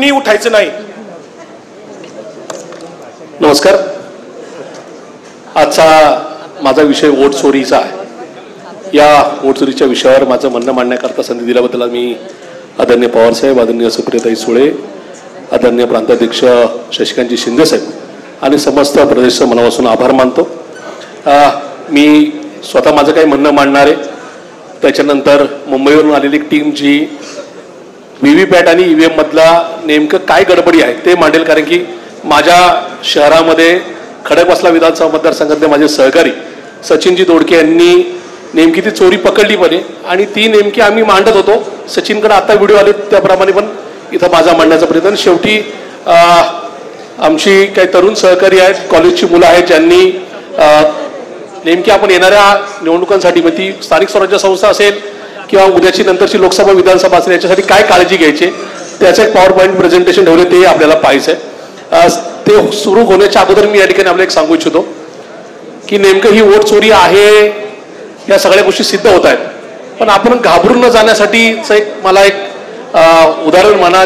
कुणीही उठायचं नाही. नमस्कार. आजचा माझा विषय वोट चोरीचा आहे. या वोट चोरीच्या विषयावर माझं म्हणणं मांडण्याकरता संधी दिल्याबद्दल मी आदरणीय पवारसाहेब, आदरणीय सुप्रियाताई सुळे, आदरणीय प्रांताध्यक्ष शशिकांतजी शिंदे साहेब आणि समस्त प्रदेशचं मनापासून आभार मानतो. मी स्वतः माझं काही म्हणणं मांडणार आहे. त्याच्यानंतर मुंबईवरून आलेली टीम जी व्हीव्हीपॅट आणि ईव्हीएम मधला नेमकं काय गडबडी आहे ते मांडेल. कारण की माझ्या शहरामध्ये खडकवासला विधानसभा मतदारसंघातले माझे सहकारी सचिनजी दोडके यांनी नेमकी ती चोरी पकडली पण आणि ती नेमकी आम्ही मांडत होतो. सचिनकडे आता व्हिडिओ आले त्याप्रमाणे पण इथं माझा मांडण्याचा प्रयत्न. शेवटी आमची काही तरुण सहकारी आहेत, कॉलेजची मुलं आहेत, ज्यांनी नेमकी आपण येणाऱ्या निवडणुकांसाठी मग ती स्थानिक स्वराज्य संस्था असेल किंवा उद्याची नंतरची लोकसभा विधानसभा असेल याच्यासाठी काय काळजी घ्यायची त्याचं एक पॉवर पॉईंट प्रेझेंटेशन ठेवले ते आपल्याला पाहायचं आहे. ते सुरू होण्याच्या अगोदर मी या ठिकाणी आपल्याला एक सांगू इच्छितो की नेमकं ही वोट चोरी आहे या सगळ्या गोष्टी सिद्ध होत आहेत. पण आपण घाबरून न जाण्यासाठी मला एक उदाहरण म्हणा